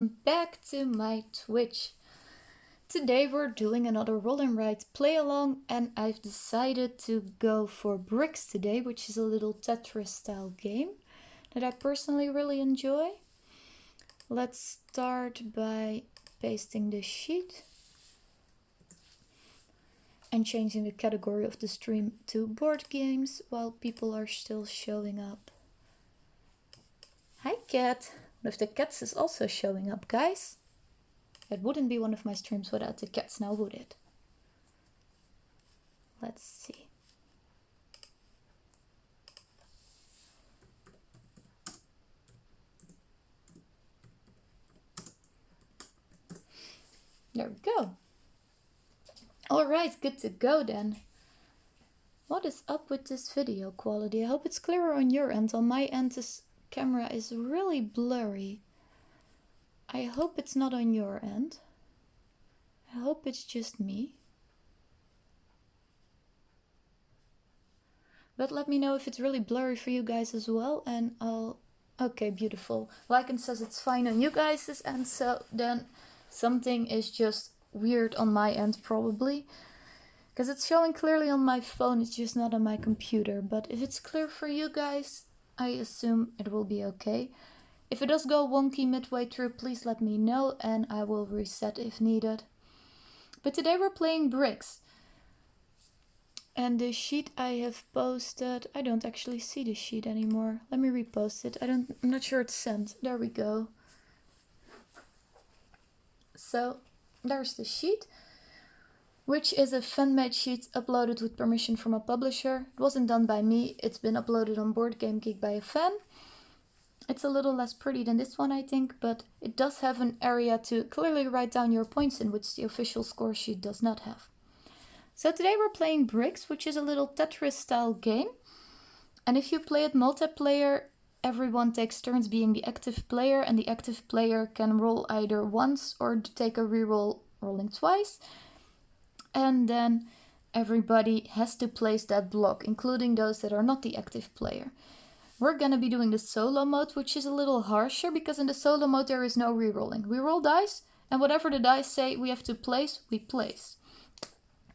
Back to my Twitch. Today we're doing another roll and ride play along, and I've decided to go for Bricks today, which is a little Tetris style game that I personally really enjoy. Let's start by pasting the sheet and changing the category of the stream to board games while people are still showing up. Hi cat! What if the cats is also showing up, guys? It wouldn't be one of my streams without the cats now, would it? Let's see. There we go. Alright, good to go then. What is up with this video quality? I hope it's clearer on your end. On my end, this camera is really blurry. I hope it's not on your end. I hope it's just me. But let me know if it's really blurry for you guys as well, and I'll... Okay, beautiful. Lycan says it's fine on you guys' end, so then something is just weird on my end probably. Because it's showing clearly on my phone, it's just not on my computer. But if it's clear for you guys, I assume it will be okay. If it does go wonky midway through, please let me know and I will reset if needed. But today we're playing Bricks. And the sheet I have posted, I don't actually see the sheet anymore. Let me repost it. I'm not sure it's sent. There we go. So there's the sheet, which is a fan-made sheet uploaded with permission from a publisher. It wasn't done by me. It's been uploaded on Board Game Geek by a fan. It's a little less pretty than this one, I think, but it does have an area to clearly write down your points in, which the official score sheet does not have. So today we're playing Bricks, which is a little Tetris style game. And if you play it multiplayer, everyone takes turns being the active player, and the active player can roll either once or take a reroll rolling twice. And then everybody has to place that block, including those that are not the active player. We're gonna be doing the solo mode, which is a little harsher because in the solo mode there is no rerolling. We roll dice, and whatever the dice say we have to place, we place.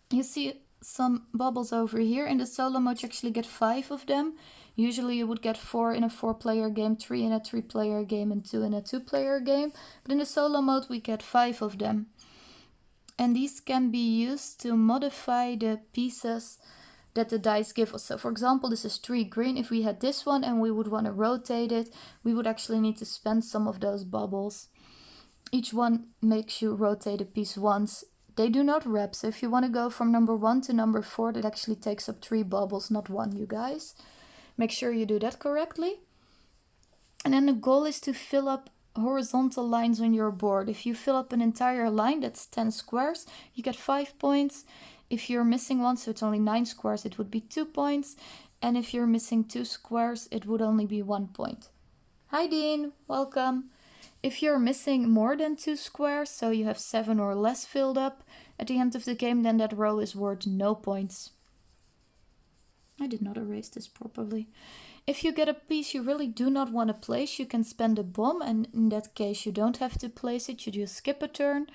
You see some bubbles over here. In the solo mode you actually get 5 of them. Usually you would get 4 in a 4-player game, 3 in a 3-player game, and 2 in a 2-player game. But in the solo mode we get 5 of them. And these can be used to modify the pieces that the dice give us. So for example, this is 3 green. If we had this one and we would want to rotate it, we would actually need to spend some of those bubbles. Each one makes you rotate a piece once. They do not wrap, so if you want to go from number 1 to number 4, that actually takes up 3 bubbles, not 1, you guys. Make sure you do that correctly. And then the goal is to fill up horizontal lines on your board. If you fill up an entire line, that's 10 squares, you get 5 points. If you're missing one, so it's only 9 squares, it would be 2 points. And if you're missing 2 squares, it would only be 1 point. Hi Dean, welcome. If you're missing more than 2 squares, so you have 7 or less filled up at the end of the game, then that row is worth no points. I did not erase this properly. If you get a piece you really do not want to place, you can spend a bomb, and in that case you don't have to place it, you just skip a turn.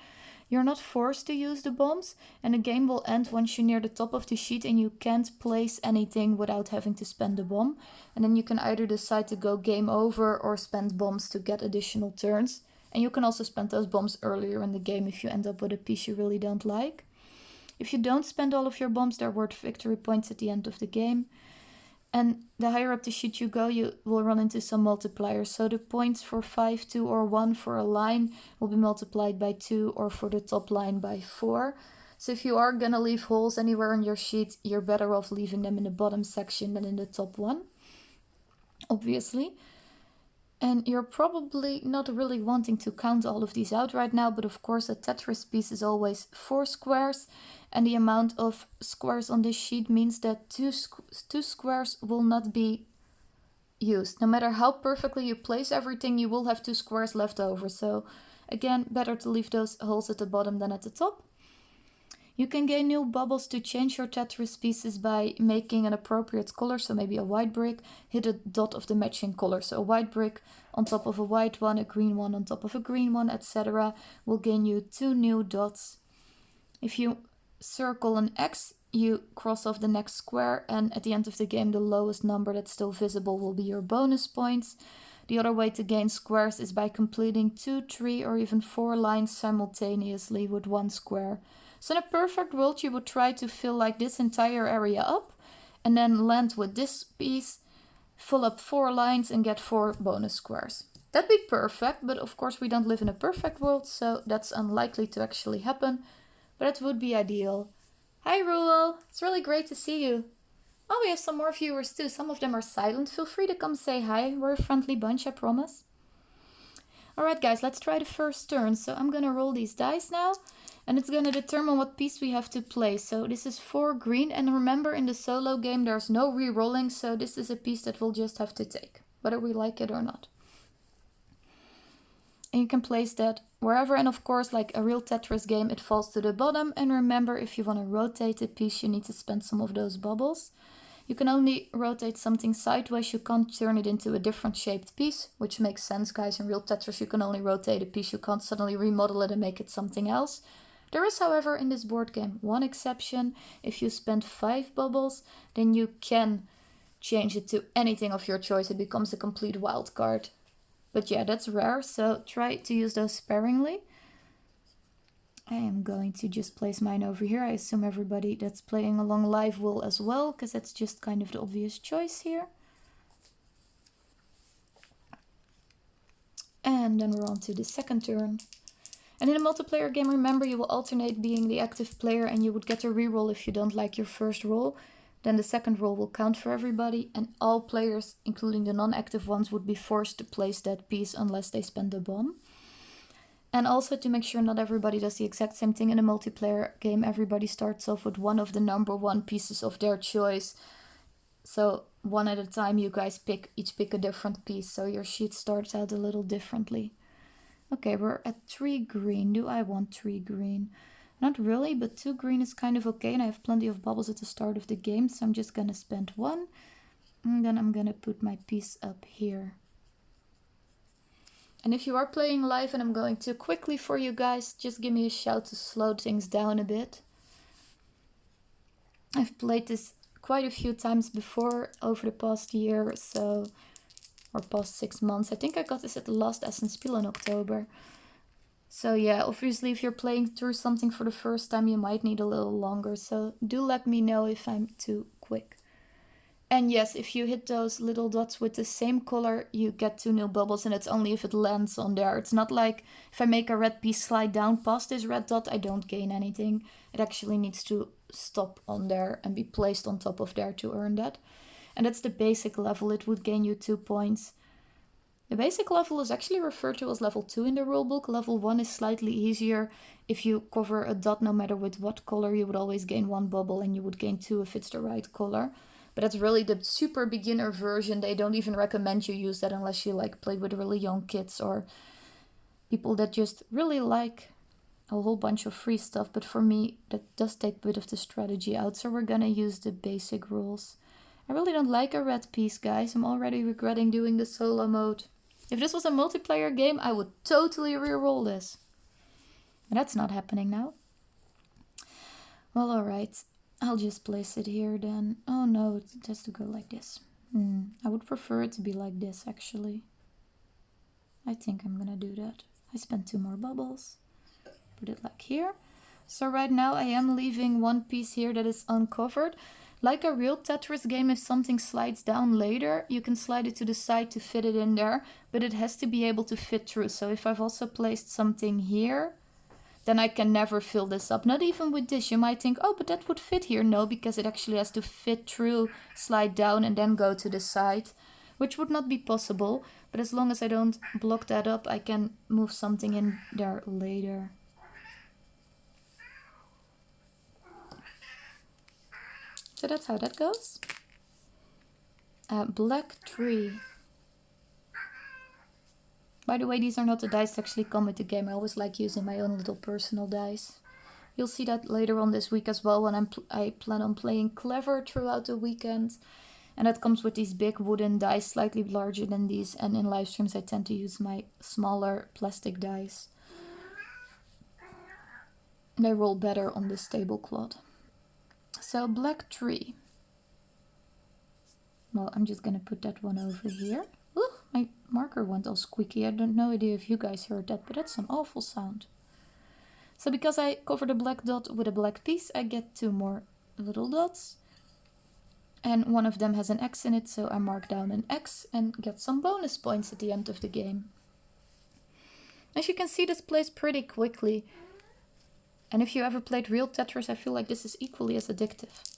You're not forced to use the bombs, and the game will end once you're near the top of the sheet and you can't place anything without having to spend a bomb. And then you can either decide to go game over or spend bombs to get additional turns. And you can also spend those bombs earlier in the game if you end up with a piece you really don't like. If you don't spend all of your bombs, they're worth victory points at the end of the game. And the higher up the sheet you go, you will run into some multipliers. So the points for 5, 2 or 1 for a line will be multiplied by 2, or for the top line by 4. So if you are going to leave holes anywhere on your sheet, you're better off leaving them in the bottom section than in the top one, obviously. And you're probably not really wanting to count all of these out right now, but of course a Tetris piece is always 4 squares, and the amount of squares on this sheet means that two squares will not be used. No matter how perfectly you place everything, you will have 2 squares left over. So again, better to leave those holes at the bottom than at the top. You can gain new bubbles to change your Tetris pieces by making an appropriate color, so maybe a white brick, hit a dot of the matching color. So a white brick on top of a white one, a green one on top of a green one, etc. will gain you 2 new dots. If you circle an X, you cross off the next square, and at the end of the game, the lowest number that's still visible will be your bonus points. The other way to gain squares is by completing 2, 3, or even 4 lines simultaneously with one square. So in a perfect world, you would try to fill like this entire area up, and then land with this piece, fill up 4 lines and get 4 bonus squares. That'd be perfect, but of course we don't live in a perfect world, so that's unlikely to actually happen, but it would be ideal. Hi Ruel, it's really great to see you. Oh, we have some more viewers too. Some of them are silent. Feel free to come say hi. We're a friendly bunch, I promise. Alright guys, let's try the first turn. So I'm gonna roll these dice now, and it's gonna determine what piece we have to play. So this is 4 green, and remember in the solo game there's no re-rolling, so this is a piece that we'll just have to take, whether we like it or not. And you can place that wherever, and of course, like a real Tetris game, it falls to the bottom. And remember, if you want to rotate a piece, you need to spend some of those bubbles. You can only rotate something sideways, you can't turn it into a different shaped piece, which makes sense, guys. In real Tetris, you can only rotate a piece, you can't suddenly remodel it and make it something else. There is, however, in this board game, one exception. If you spend 5 bubbles, then you can change it to anything of your choice. It becomes a complete wild card. But yeah, that's rare, so try to use those sparingly. I am going to just place mine over here. I assume everybody that's playing along live will as well, because that's just kind of the obvious choice here. And then we're on to the second turn. And in a multiplayer game, remember, you will alternate being the active player, and you would get a reroll if you don't like your first roll. Then the second roll will count for everybody, and all players, including the non-active ones, would be forced to place that piece unless they spend a bomb. And also, to make sure not everybody does the exact same thing in a multiplayer game, everybody starts off with one of the number 1 pieces of their choice. So one at a time, you guys each pick a different piece, so your sheet starts out a little differently. Okay, we're at 3 green. Do I want 3 green? Not really, but 2 green is kind of okay, and I have plenty of bubbles at the start of the game, so I'm just gonna spend 1. And then I'm gonna put my piece up here. And if you are playing live and I'm going too quickly for you guys, just give me a shout to slow things down a bit. I've played this quite a few times before over the past year or so, or past 6 months. I think I got this at the last Essenspiel in October. So yeah, obviously if you're playing through something for the first time, you might need a little longer. So do let me know if I'm too quick. And yes, if you hit those little dots with the same color, you get 2 new bubbles, and it's only if it lands on there. It's not like if I make a red piece slide down past this red dot, I don't gain anything. It actually needs to stop on there and be placed on top of there to earn that. And that's the basic level. It would gain you 2 points. The basic level is actually referred to as level 2 in the rulebook. Level 1 is slightly easier. If you cover a dot, no matter with what color, you would always gain 1 bubble, and you would gain 2 if it's the right color. But that's really the super beginner version. They don't even recommend you use that unless you like play with really young kids or people that just really like a whole bunch of free stuff. But for me, that does take a bit of the strategy out. So we're gonna use the basic rules. I really don't like a red piece, guys. I'm already regretting doing the solo mode. If this was a multiplayer game, I would totally re-roll this. But that's not happening now. Well, alright. I'll just place it here then. Oh no, it has to go like this. I would prefer it to be like this, actually. I think I'm gonna do that. I spent 2 more bubbles. Put it like here. So right now I am leaving 1 piece here that is uncovered. Like a real Tetris game, if something slides down later, you can slide it to the side to fit it in there, but it has to be able to fit through. So if I've also placed something here, then I can never fill this up. Not even with this. You might think, oh, but that would fit here. No, because it actually has to fit through, slide down, and then go to the side, which would not be possible. But as long as I don't block that up, I can move something in there later. So that's how that goes. Black 3. By the way, these are not the dice that actually come with the game. I always like using my own little personal dice. You'll see that later on this week as well when I plan on playing clever throughout the weekend. And that comes with these big wooden dice, slightly larger than these. And in live streams I tend to use my smaller plastic dice. They roll better on this tablecloth. So black 3. Well, I'm just gonna put that one over here. Ooh, my marker went all squeaky. I don't know idea if you guys heard that, but that's an awful sound. So because I covered a black dot with a black piece, I get 2 more little dots. And one of them has an X in it, so I mark down an X and get some bonus points at the end of the game. As you can see, this plays pretty quickly. And if you ever played real Tetris, I feel like this is equally as addictive.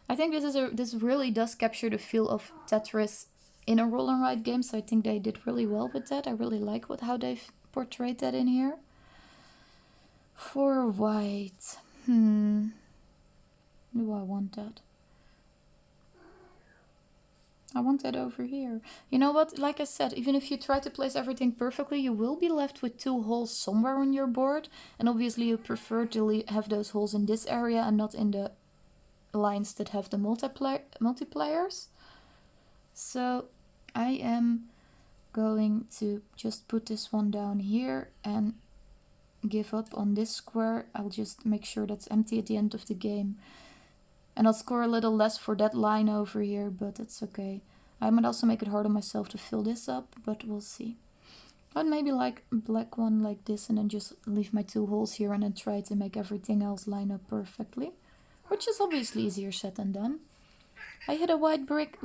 I think this really does capture the feel of Tetris in a roll and write game, so I think they did really well with that. I really like how they've portrayed that in here. For white, do I want that? I want that over here. You know what? Like I said, even if you try to place everything perfectly, you will be left with 2 holes somewhere on your board. And obviously you prefer to have those holes in this area and not in the lines that have the multipliers. So I am going to just put this one down here and give up on this square. I'll just make sure that's empty at the end of the game. And I'll score a little less for that line over here, but it's okay. I might also make it hard on myself to fill this up, but we'll see. I'd maybe like a black one like this and then just leave my 2 holes here and then try to make everything else line up perfectly. Which is obviously easier said than done. I hit a white brick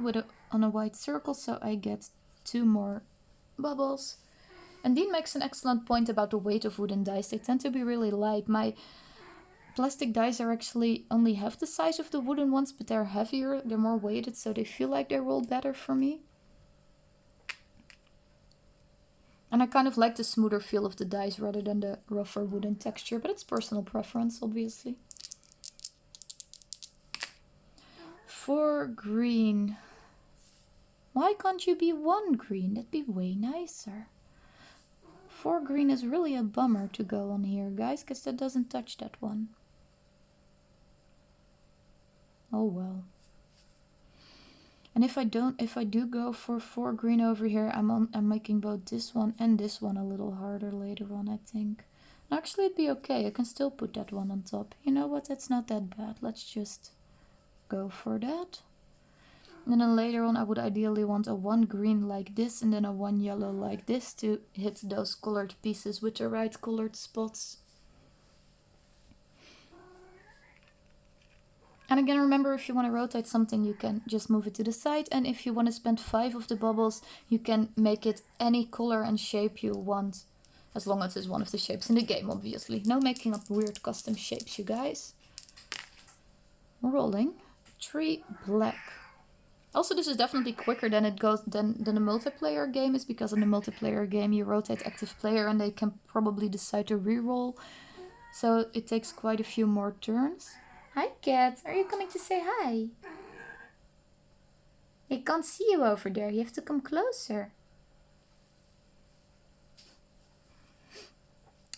on a white circle, so I get 2 more bubbles. And Dean makes an excellent point about the weight of wooden dice. They tend to be really light. My plastic dice are actually only half the size of the wooden ones, but they're heavier, they're more weighted, so they feel like they roll better for me. And I kind of like the smoother feel of the dice rather than the rougher wooden texture, but it's personal preference, obviously. For green. Why can't you be 1 green? That'd be way nicer. 4 green is really a bummer to go on here, guys, because that doesn't touch that one. Oh well. And if I do go for 4 green over here, I'm making both this one and this one a little harder later on, I think. Actually, it'd be okay. I can still put that one on top. You know what? That's not that bad. Let's just go for that. And then later on, I would ideally want a 1 green like this and then a 1 yellow like this to hit those colored pieces with the right colored spots. And again, remember, if you want to rotate something, you can just move it to the side. And if you want to spend 5 of the bubbles, you can make it any color and shape you want. As long as it's one of the shapes in the game, obviously. No making up weird custom shapes, you guys. Rolling. 3 black. Also, this is definitely quicker than it goes than a multiplayer game is, because in the multiplayer game you rotate active player and they can probably decide to reroll. So it takes quite a few more turns. Hi cat, are you coming to say hi? I can't see you over there, you have to come closer.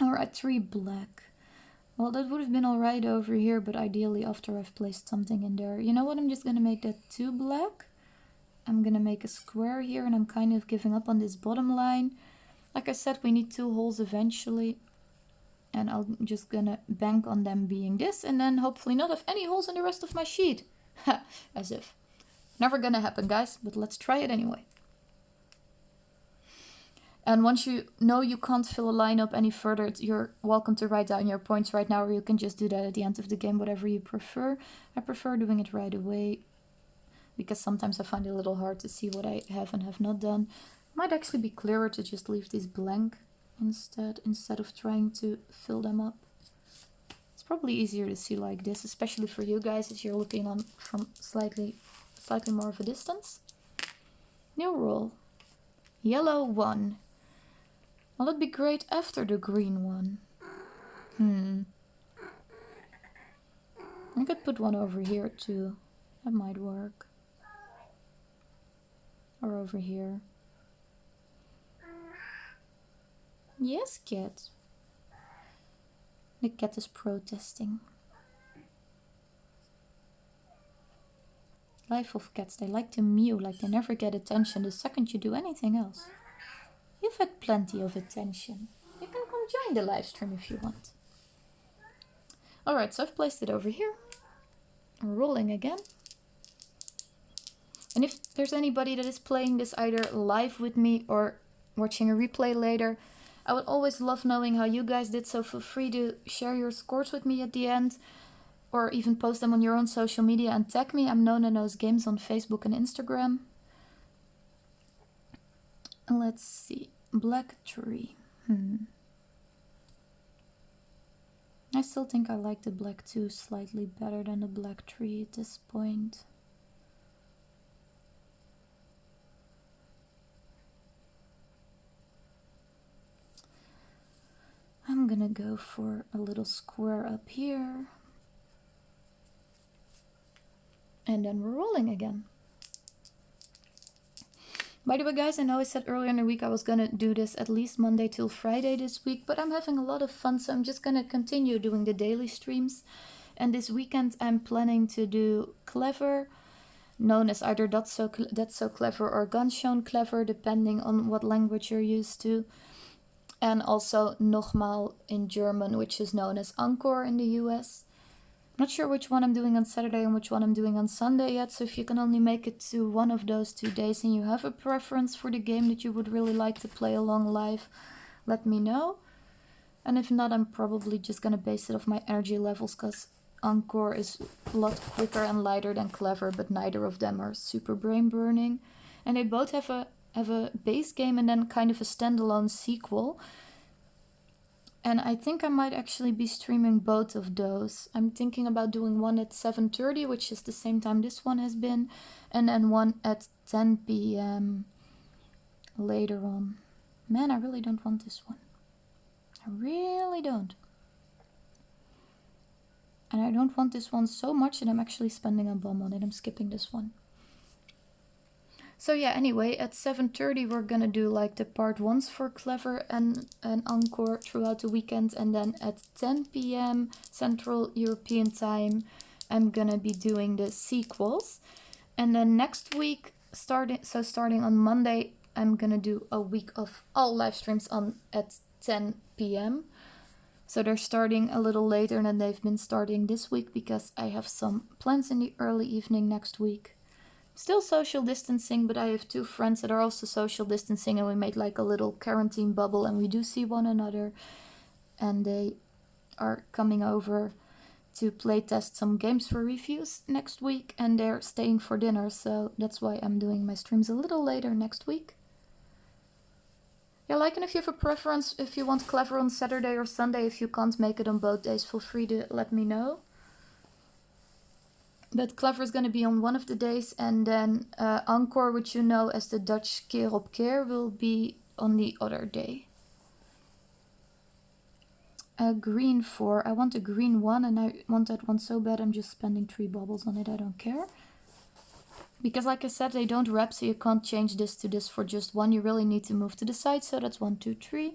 Alright, 3 black. Well, that would have been alright over here, but ideally after I've placed something in there. You know what, I'm just gonna make that 2 black. I'm gonna make a square here and I'm kind of giving up on this bottom line. Like I said, we need 2 holes eventually. And I'm just gonna bank on them being this and then hopefully not have any holes in the rest of my sheet. Ha, as if. Never gonna happen, guys, but let's try it anyway. And once you know you can't fill a line up any further, you're welcome to write down your points right now, or you can just do that at the end of the game, whatever you prefer. I prefer doing it right away, because sometimes I find it a little hard to see what I have and have not done. It might actually be clearer to just leave these blank instead of trying to fill them up. It's probably easier to see like this, especially for you guys as you're looking on from slightly more of a distance. New roll. Yellow 1. Well, that'd be great after the green one. I could put one over here too. That might work. Or over here. Yes, cat. The cat is protesting. Life of cats, they like to mew like they never get attention the second you do anything else. You've had plenty of attention. You can come join the live stream if you want. Alright, so I've placed it over here. Rolling again. And if there's anybody that is playing this either live with me or watching a replay later, I would always love knowing how you guys did, so feel free to share your scores with me at the end, or even post them on your own social media and tag me. I'm known in those games on Facebook and Instagram. Let's see. Black tree. I still think I like the black 2 slightly better than the black 3 at this point. I'm gonna go for a little square up here. And then we're rolling again. By the way, guys, I know I said earlier in the week I was gonna do this at least Monday till Friday this week, but I'm having a lot of fun, so I'm just gonna continue doing the daily streams. And this weekend I'm planning to do Clever, known as either That's So Clever or Ganz schön clever, depending on what language you're used to. And also Nochmal in German, which is known as Encore in the US. Not sure which one I'm doing on Saturday and which one I'm doing on Sunday yet, so if you can only make it to one of those 2 days and you have a preference for the game that you would really like to play along live, let me know. And if not, I'm probably just gonna base it off my energy levels, because Encore is a lot quicker and lighter than Clever, but neither of them are super brain burning. And they both have a base game and then kind of a standalone sequel. And I think I might actually be streaming both of those. I'm thinking about doing one at 7:30, which is the same time this one has been, and then one at 10 p.m. later on. Man, I really don't want this one. I really don't. And I don't want this one so much that I'm actually spending a bomb on it. I'm skipping this one. So yeah, anyway, at 7:30 we're gonna do like the part 1s for Clever and Encore throughout the weekend, and then at 10 p.m. Central European time I'm gonna be doing the sequels. And then next week, starting on Monday, I'm gonna do a week of all live streams at 10 p.m. So they're starting a little later than they've been starting this week, because I have some plans in the early evening next week. Still social distancing, but I have 2 friends that are also social distancing, and we made like a little quarantine bubble, and we do see one another, and they are coming over to play test some games for reviews next week, and they're staying for dinner, so that's why I'm doing my streams a little later next week. Yeah, like, and if you have a preference, if you want Clever on Saturday or Sunday, if you can't make it on both days, feel free to let me know. But Clever is going to be on one of the days, and then Encore, which you know as the Dutch keer op keer, will be on the other day. A green 4. I want a green 1, and I want that one so bad I'm just spending 3 bubbles on it. I don't care. Because like I said, they don't wrap, so you can't change this to this for just 1. You really need to move to the side, so that's 1, 2, 3.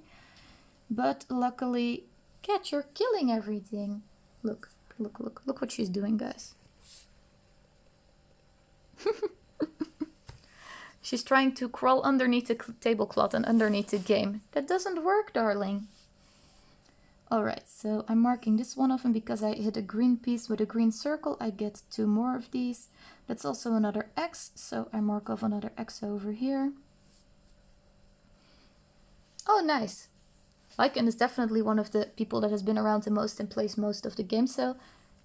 But luckily, Cat, you're killing everything. Look what she's doing, guys. She's trying to crawl underneath the tablecloth and underneath the game. That doesn't work, darling. Alright, so I'm marking this one off, and because I hit a green piece with a green circle, I get 2 more of these. That's also another X, so I mark off another X over here. Oh, nice. Lycan is definitely one of the people that has been around the most and plays most of the games, so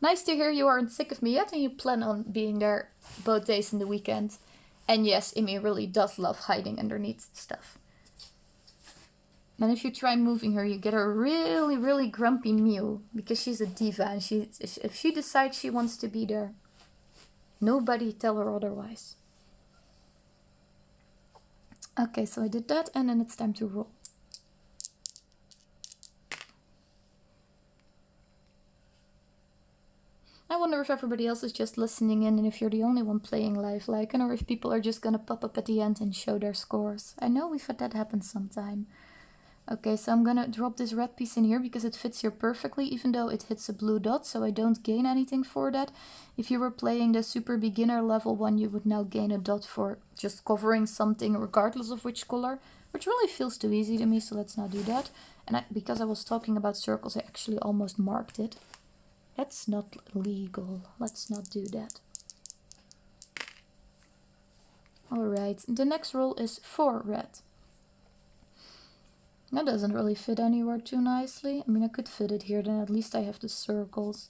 nice to hear you aren't sick of me yet and you plan on being there both days in the weekend. And yes, Imi really does love hiding underneath stuff. And if you try moving her, you get a really, really grumpy mew, because she's a diva, and if she decides she wants to be there, nobody tell her otherwise. Okay, so I did that, and then it's time to roll. I wonder if everybody else is just listening in, and if you're the only one playing live, like, or if people are just gonna pop up at the end and show their scores. I know we've had that happen sometime. Okay, so I'm gonna drop this red piece in here because it fits here perfectly, even though it hits a blue dot, so I don't gain anything for that. If you were playing the super beginner level one, you would now gain a dot for just covering something regardless of which color, which really feels too easy to me, so let's not do that. And because I was talking about circles, I actually almost marked it. That's not legal. Let's not do that. Alright, the next roll is 4 red. That doesn't really fit anywhere too nicely. I mean, I could fit it here, then at least I have the circles.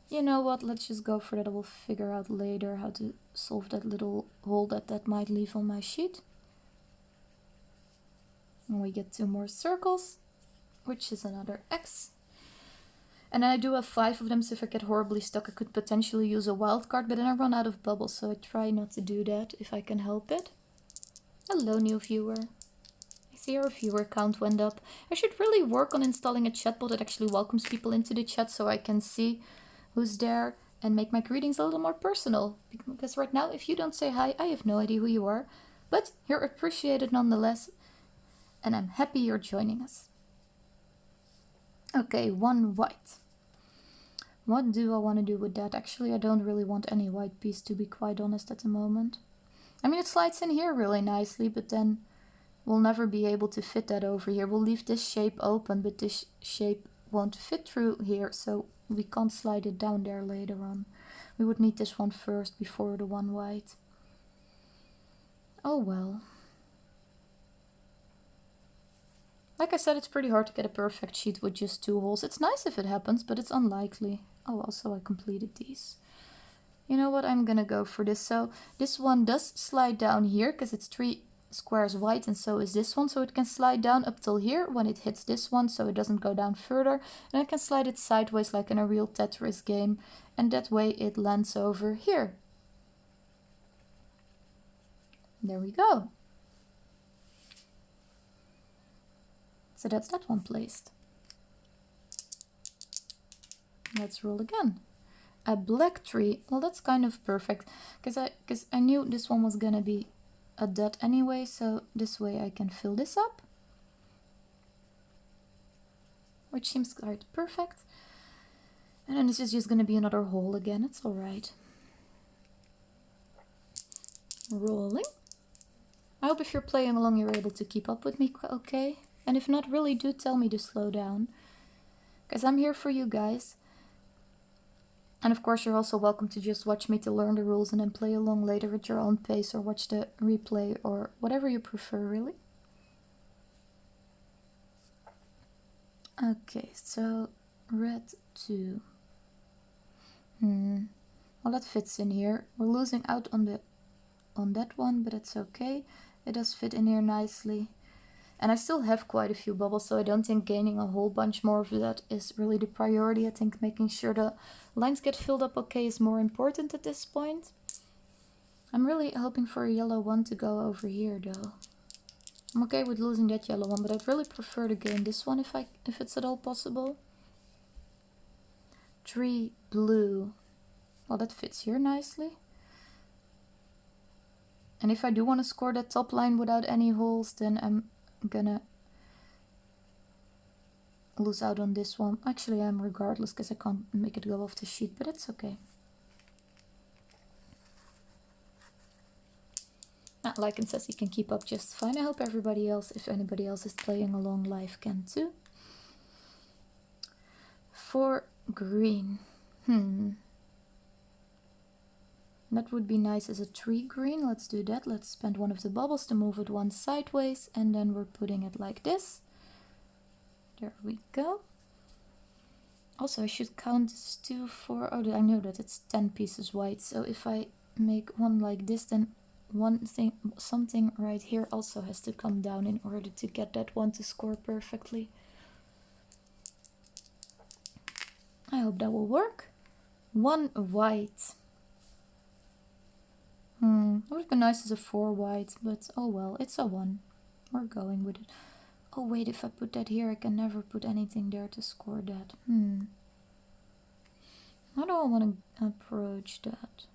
You know what, let's just go for that. I will figure out later how to solve that little hole that might leave on my sheet. And we get 2 more circles, which is another X. And then I do have 5 of them, so if I get horribly stuck, I could potentially use a wild card, but then I run out of bubbles, so I try not to do that if I can help it. Hello, new viewer. I see our viewer count went up. I should really work on installing a chatbot that actually welcomes people into the chat so I can see who's there and make my greetings a little more personal. Because right now, if you don't say hi, I have no idea who you are. But you're appreciated nonetheless, and I'm happy you're joining us. Okay, 1 white. What do I want to do with that? Actually, I don't really want any white piece, to be quite honest, at the moment. I mean, it slides in here really nicely, but then we'll never be able to fit that over here. We'll leave this shape open, but this shape won't fit through here, so we can't slide it down there later on. We would need this one first before the 1 white. Oh well. Like I said, it's pretty hard to get a perfect sheet with just 2 holes. It's nice if it happens, but it's unlikely. Oh, also I completed these. You know what, I'm gonna go for this. So this one does slide down here because it's 3 squares white, and so is this one, so it can slide down up till here when it hits this one, so it doesn't go down further. And I can slide it sideways like in a real Tetris game, and that way it lands over here. There we go. So that's that one placed. Let's roll again. A black tree. Well, that's kind of perfect because I knew this one was gonna be a dot anyway, so this way I can fill this up, which seems quite perfect. And then this is just gonna be another hole again. It's all right. Rolling. I hope if you're playing along, you're able to keep up with me, okay? And if not, really do tell me to slow down, because I'm here for you guys. And of course, you're also welcome to just watch me to learn the rules and then play along later at your own pace, or watch the replay, or whatever you prefer, really. Okay, so red 2. Well, that fits in here. We're losing out on that one, but it's okay. It does fit in here nicely. And I still have quite a few bubbles, so I don't think gaining a whole bunch more of that is really the priority. I think making sure the lines get filled up okay is more important at this point. I'm really hoping for a yellow one to go over here, though. I'm okay with losing that yellow one, but I'd really prefer to gain this one if it's at all possible. 3 blue. Well, that fits here nicely. And if I do want to score that top line without any holes, then I'm gonna lose out on this one. Actually, I'm regardless because I can't make it go off the sheet, but it's okay. Lycan says he can keep up just fine. I hope everybody else, if anybody else is playing along live, can too. 4 green. That would be nice as a 3 green. Let's do that. Let's spend one of the bubbles to move it one sideways, and then we're putting it like this. There we go. Also, I should count this 2, 4. Oh, I know that it's 10 pieces white. So if I make one like this, then something right here also has to come down in order to get that one to score perfectly. I hope that will work. 1 white. It would have been nice as a 4 white, but oh well, it's a 1. We're going with it. Oh wait, if I put that here, I can never put anything there to score that. How do I want to approach that?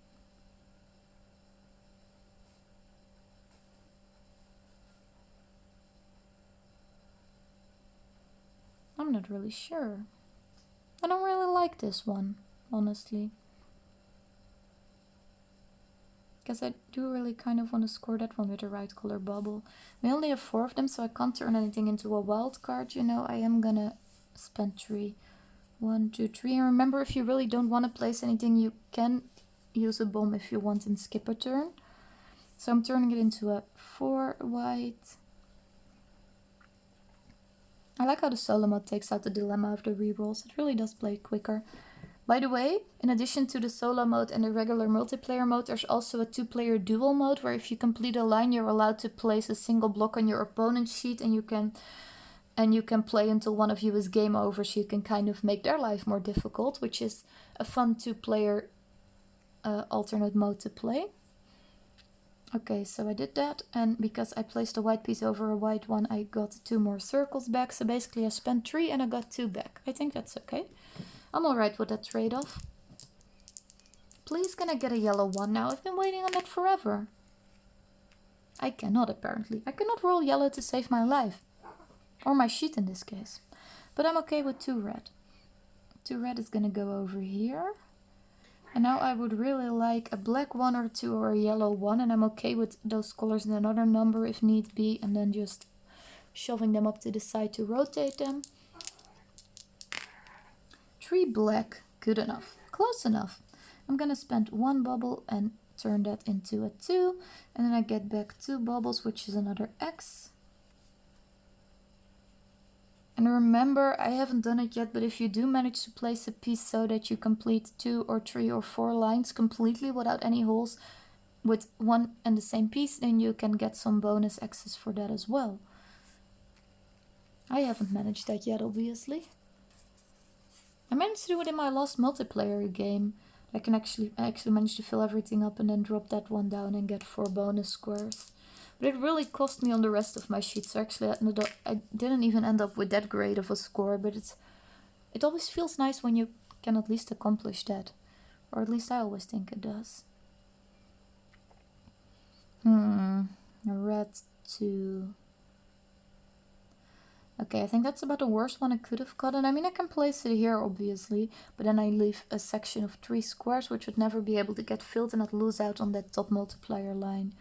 I'm not really sure. I don't really like this one, honestly. Because I do really kind of want to score that one with the right color bubble. We only have 4 of them, so I can't turn anything into a wild card, you know. I am gonna spend 3. 1, 2, 3. And remember, if you really don't want to place anything, you can use a bomb if you want and skip a turn. So I'm turning it into a 4 white. I like how the solo mode takes out the dilemma of the rerolls. It really does play quicker. By the way, in addition to the solo mode and the regular multiplayer mode, there's also a 2-player duel mode where if you complete a line, you're allowed to place a single block on your opponent's sheet, and you can play until one of you is game over, so you can kind of make their life more difficult, which is a fun 2-player alternate mode to play. Okay, so I did that, and because I placed a white piece over a white one, I got 2 more circles back. So basically I spent 3 and I got 2 back. I think that's okay. I'm alright with that trade-off. Please can I get a yellow one now? I've been waiting on that forever. I cannot, apparently. I cannot roll yellow to save my life. Or my sheet in this case. But I'm okay with 2 red. 2 red is gonna go over here. And now I would really like a black 1 or 2 or a yellow 1. And I'm okay with those colors in another number if need be. And then just shoving them up to the side to rotate them. 3 black. Good enough. Close enough. I'm gonna spend 1 bubble and turn that into a 2. And then I get back 2 bubbles, which is another X. And remember, I haven't done it yet, but if you do manage to place a piece so that you complete 2 or 3 or 4 lines completely without any holes with one and the same piece, then you can get some bonus X's for that as well. I haven't managed that yet, obviously. I managed to do it in my last multiplayer game. I actually managed to fill everything up and then drop that one down and get 4 bonus squares. But it really cost me on the rest of my sheets. So actually I didn't even end up with that great of a score. But it always feels nice when you can at least accomplish that. Or at least I always think it does. Red 2. Okay, I think that's about the worst one I could have gotten. I mean, I can place it here, obviously. But then I leave a section of 3 squares, which would never be able to get filled and I'd lose out on that top multiplier line.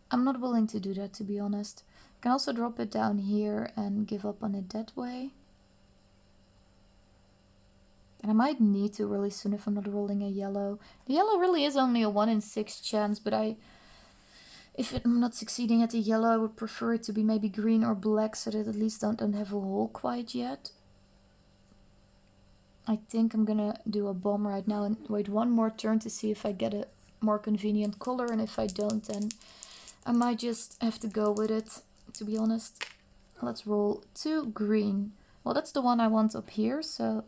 I'm not willing to do that, to be honest. I can also drop it down here and give up on it that way. And I might need to really soon if I'm not rolling a yellow. The yellow really is only a 1 in 6 chance, but if I'm not succeeding at the yellow, I would prefer it to be maybe green or black so that at least don't have a hole quite yet. I think I'm gonna do a bomb right now and wait 1 more turn to see if I get a more convenient color, and if I don't, then I might just have to go with it, to be honest. Let's roll 2 green. Well, that's the one I want up here, so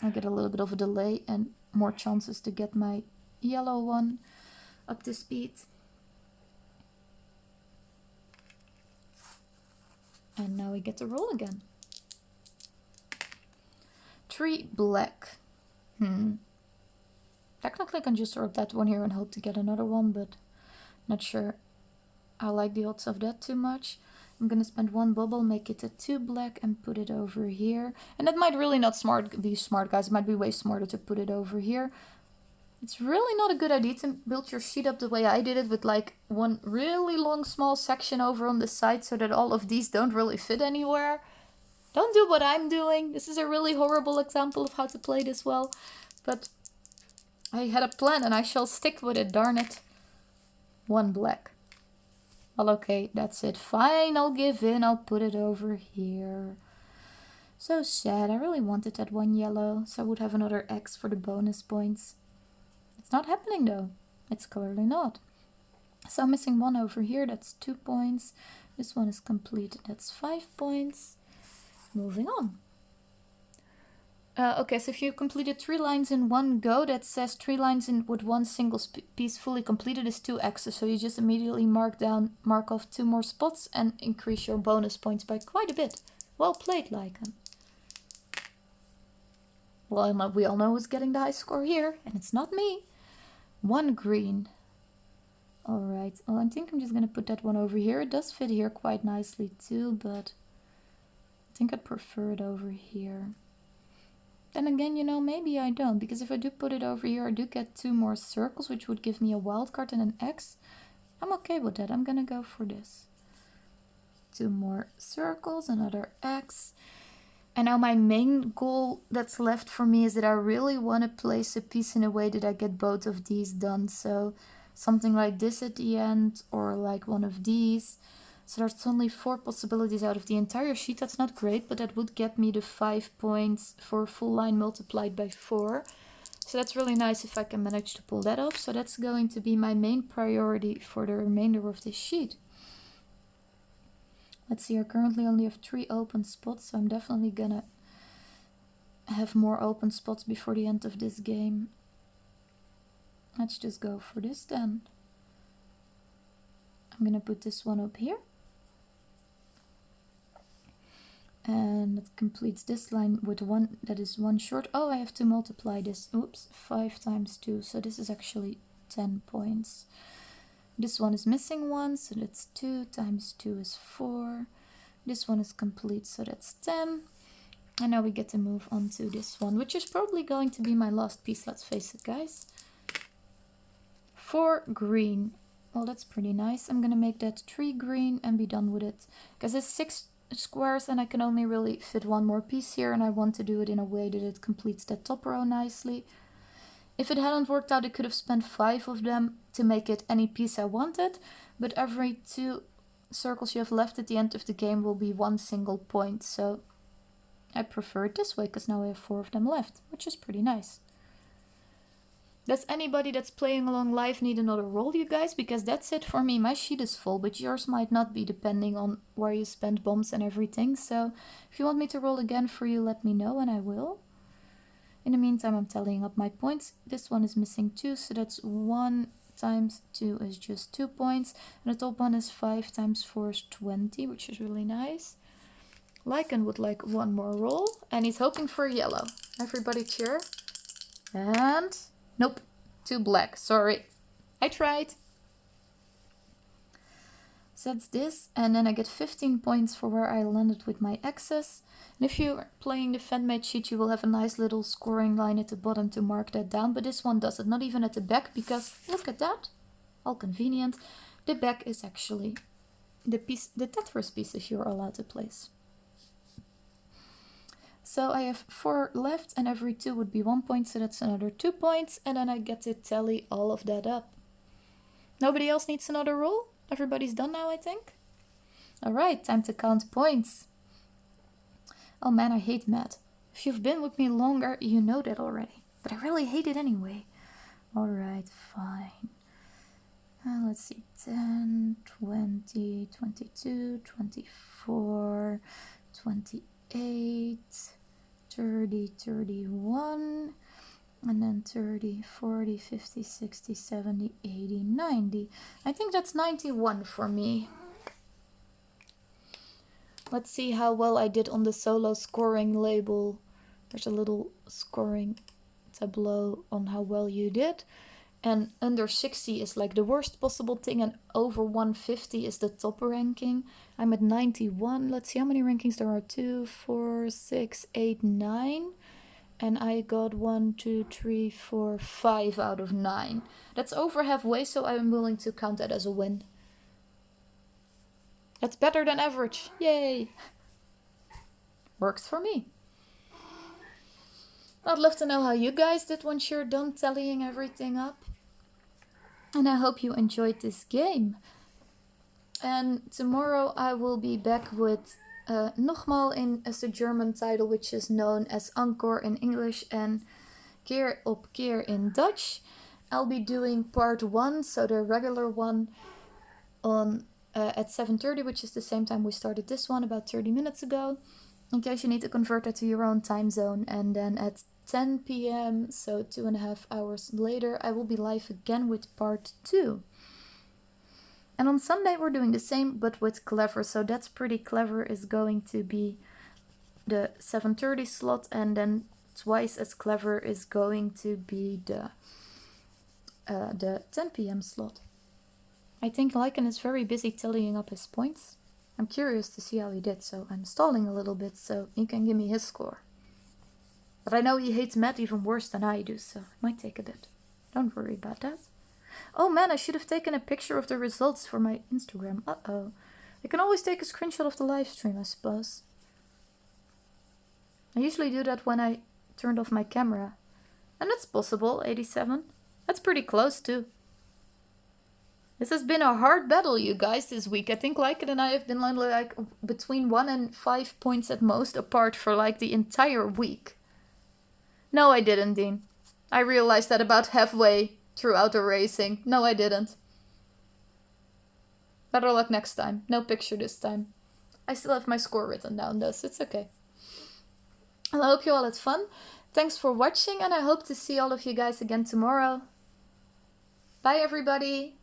I get a little bit of a delay and more chances to get my yellow one up to speed. And now we get to roll again. 3 black. Technically I can just throw that one here and hope to get another one, but not sure I like the odds of that too much. I'm gonna spend 1 bubble, make it a 2 black and put it over here. And that might really not be smart, guys. It might be way smarter to put it over here. It's really not a good idea to build your sheet up the way I did it, with like 1 really long small section over on the side so that all of these don't really fit anywhere. Don't do what I'm doing. This is a really horrible example of how to play this well. But I had a plan and I shall stick with it, darn it. 1 black. Well, okay, that's it. Fine, I'll give in. I'll put it over here. So sad. I really wanted that 1 yellow, so I would have another X for the bonus points. It's not happening though. It's clearly not. So I'm missing 1 over here. That's 2 points. This one is complete. That's 5 points. Moving on. Okay, so if you completed 3 lines in 1 go, that says 3 lines in with 1 single piece fully completed is 2 X's. So you just immediately mark off 2 more spots and increase your bonus points by quite a bit. Well played, Lycan. Well, we all know who's getting the high score here, and it's not me. 1 green. Alright, well, I think I'm just gonna put that one over here. It does fit here quite nicely too, but I think I'd prefer it over here. Then again, you know, maybe I don't, because if I do put it over here, I do get 2 more circles, which would give me a wild card and an X. I'm okay with that. I'm gonna go for this. 2 more circles, another X. And now my main goal that's left for me is that I really want to place a piece in a way that I get both of these done. So something like this at the end, or like one of these. So there's only 4 possibilities out of the entire sheet. That's not great, but that would get me the 5 points for a full line multiplied by 4. So that's really nice if I can manage to pull that off. So that's going to be my main priority for the remainder of this sheet. Let's see, I currently only have 3 open spots, so I'm definitely gonna have more open spots before the end of this game. Let's just go for this then. I'm gonna put this one up here. And it completes this line with 1 that is 1 short. Oh, I have to multiply this. Oops, 5 times 2. So this is actually 10 points. This one is missing 1, so that's 2 times 2 is 4. This one is complete, so that's 10. And now we get to move on to this one, which is probably going to be my last piece, let's face it, guys. 4 green. Well, that's pretty nice. I'm gonna make that 3 green and be done with it. Because it's 6 squares and I can only really fit 1 more piece here, and I want to do it in a way that it completes that top row nicely. If it hadn't worked out, I could have spent 5 of them to make it any piece I wanted, but every 2 circles you have left at the end of the game will be 1 single point, so I prefer it this way because now I have 4 of them left, which is pretty nice. Does anybody that's playing along live need another roll, you guys? Because that's it for me. My sheet is full, but yours might not be, depending on where you spend bombs and everything. So if you want me to roll again for you, let me know and I will. In the meantime, I'm tallying up my points. This one is missing 2, so that's 1 times 2 is just 2 points. And the top one is 5 times 4 is 20, which is really nice. Lycan would like 1 more roll, and he's hoping for yellow. Everybody cheer. And... nope, 2 black, sorry. I tried. So that's this, and then I get 15 points for where I landed with my X's. And if you're playing the fan-made sheet, you will have a nice little scoring line at the bottom to mark that down, but this one doesn't, not even at the back, because look at that, all convenient. The back is actually the Tetris pieces you're allowed to place. So I have 4 left, and every 2 would be 1 point, so that's another 2 points, and then I get to tally all of that up. Nobody else needs another roll? Everybody's done now, I think? Alright, time to count points. Oh man, I hate math. If you've been with me longer, you know that already. But I really hate it anyway. Alright, fine. Let's see, 10, 20, 22, 24, 28, 30, 31, and then 30, 40, 50, 60, 70, 80, 90. I think that's 91 for me. Let's see how well I did on the solo scoring label. There's a little scoring tableau on how well you did. And under 60 is like the worst possible thing, and over 150 is the top ranking. I'm at 91. Let's see how many rankings there are. 2, 4, 6, 8, 9. And I got 1, 2, 3, 4, 5 out of 9. That's over halfway, so I'm willing to count that as a win. That's better than average. Yay! Works for me. I'd love to know how you guys did once you're done tallying everything up. And I hope you enjoyed this game. And tomorrow I will be back with Nogmaal as the German title, which is known as Encore in English and Keer op Keer in Dutch. I'll be doing part 1, so the regular one, on at 7:30, which is the same time we started this one about 30 minutes ago, in case you need to convert that to your own time zone. And then at 10 p.m, so 2.5 hours later, I will be live again with part 2. And on Sunday we're doing the same, but with Clever. So That's Pretty Clever is going to be the 7:30 slot, and then Twice as Clever is going to be the 10 p.m. slot. I think Lycan is very busy tallying up his points. I'm curious to see how he did, so I'm stalling a little bit so he can give me his score. But I know he hates math even worse than I do, so it might take a bit. Don't worry about that. Oh man, I should have taken a picture of the results for my Instagram. Uh-oh. I can always take a screenshot of the live stream, I suppose. I usually do that when I turned off my camera. And that's possible, 87. That's pretty close too. This has been a hard battle, you guys, this week. I think Lycan and I have been like between 1 and 5 points at most apart for like the entire week. No, I didn't, Dean. I realized that about halfway throughout the racing. No, I didn't. Better luck next time. No picture this time. I still have my score written down though, so it's okay. Well, I hope you all had fun. Thanks for watching, and I hope to see all of you guys again tomorrow. Bye, everybody.